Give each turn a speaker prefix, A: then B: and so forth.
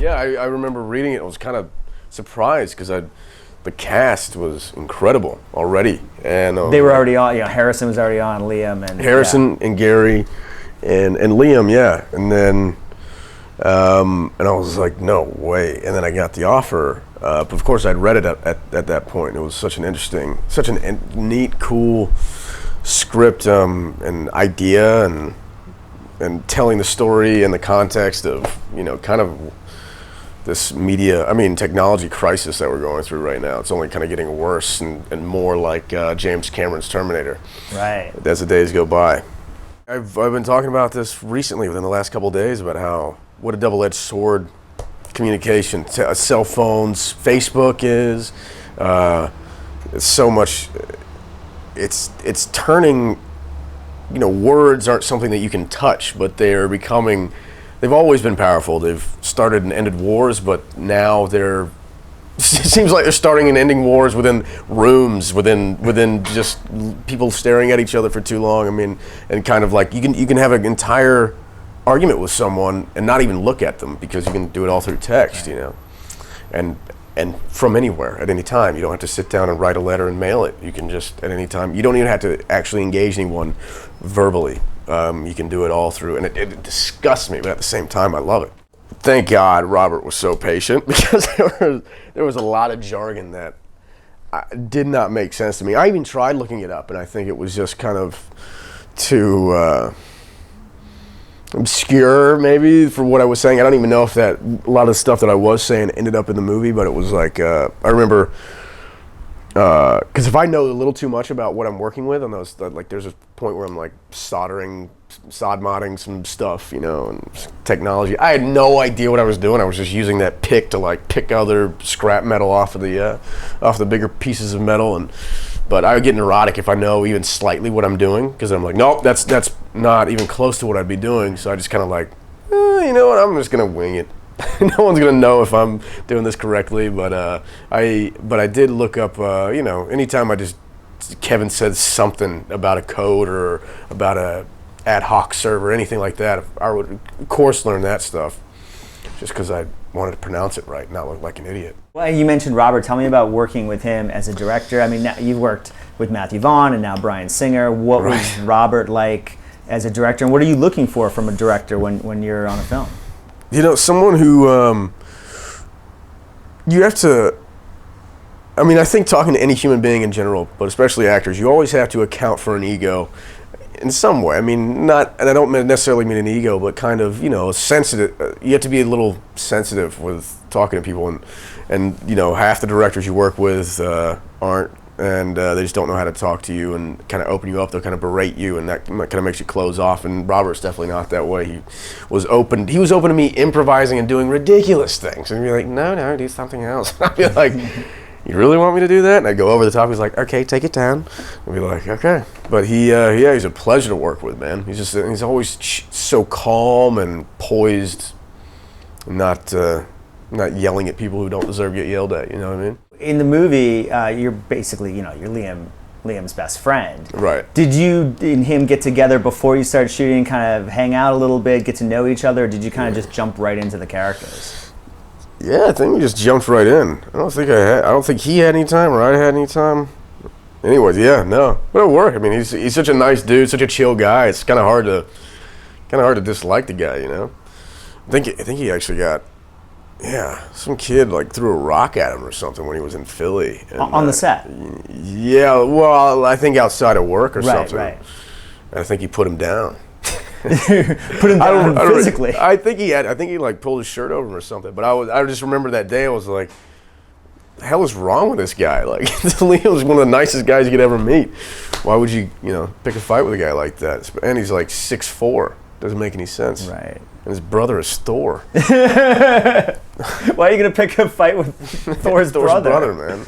A: Yeah, I remember reading it. I was kind of surprised because the cast was incredible already, and
B: they were already on. Harrison was already on. Liam and
A: Harrison and Gary, and Liam, yeah, and then and I was like, no way. And then I got the offer, but of course I'd read it at that point. It was such a neat, cool script and idea, and telling the story in the context of kind of this technology crisis that we're going through right now. It's only kind of getting worse and more like James Cameron's Terminator.
B: Right.
A: As the days go by. I've been talking about this recently within the last couple of days about what a double-edged sword communication, cell phones, Facebook is. It's so much. It's turning. Words aren't something that you can touch, but they're becoming. They've always been powerful. They've started and ended wars, but now it seems like they're starting and ending wars within rooms, within just people staring at each other for too long. I mean, and kind of like you can have an entire argument with someone and not even look at them because you can do it all through text, and from anywhere at any time. You don't have to sit down and write a letter and mail it. You can just at any time. You don't even have to actually engage anyone verbally. You can do it all through, and it disgusts me, but at the same time, I love it. Thank God Robert was so patient because there was a lot of jargon that did not make sense to me. I even tried looking it up, and I think it was just kind of too obscure, maybe, for what I was saying. I don't even know if a lot of the stuff that I was saying ended up in the movie, but it was like, I remember, because if I know a little too much about what I'm working with on those, like there's a point where I'm like sod modding some stuff, and technology. I had no idea what I was doing. I was just using that pick to like pick other scrap metal off of the bigger pieces of metal, but I would get neurotic if I know even slightly what I'm doing, because I'm like, nope, that's not even close to what I'd be doing. So I just kind of like, you know what, I'm just gonna wing it. No one's gonna know if I'm doing this correctly, but I did look up, anytime Kevin said something about a code or about a ad hoc server, anything like that, I would of course learn that stuff, just because I wanted to pronounce it right, not look like an idiot.
B: Well, you mentioned Robert. Tell me about working with him as a director. I mean, now you've worked with Matthew Vaughn and now Bryan Singer. What was Robert like as a director, and what are you looking for from a director when you're on a film?
A: Someone who you have to. I mean, I think talking to any human being in general, but especially actors, you always have to account for an ego in some way. I mean, and I don't necessarily mean an ego, but kind of, sensitive. You have to be a little sensitive with talking to people, and half the directors you work with aren't, and they just don't know how to talk to you and kind of open you up. They'll kind of berate you, and that kind of makes you close off. And Robert's definitely not that way. He was open to me improvising and doing ridiculous things, and he'd be like, no, do something else. I'd be like, you really want me to do that? And I'd go over the top. He's like, okay, take it down. I'd be like, okay. But he's a pleasure to work with, man. He's always so calm and poised, not yelling at people who don't deserve to get yelled at. You know what I mean?
B: In the movie, you're basically, you're Liam's best friend.
A: Right.
B: Did you and him get together before you started shooting, kind of hang out a little bit, get to know each other, or did you kind of just jump right into the characters?
A: Yeah, I think we just jumped right in. I don't think he had any time, or I had any time. Anyways, yeah, no, but it worked. I mean, he's such a nice dude, such a chill guy. It's kind of hard to dislike the guy, I think he actually got, some kid like threw a rock at him or something when he was in Philly. And,
B: on the set?
A: Yeah, well, I think outside of work or something.
B: Right.
A: I think he put him down.
B: Put him down physically.
A: I think he like pulled his shirt over him or something. But I just remember that day. I was like, the hell is wrong with this guy? Like, Liam's one of the nicest guys you could ever meet. Why would you, pick a fight with a guy like that? And he's like 6'4". Doesn't make any sense.
B: Right.
A: And his brother is Thor.
B: Why are you gonna pick a fight with Thor's brother?
A: Thor's brother, man.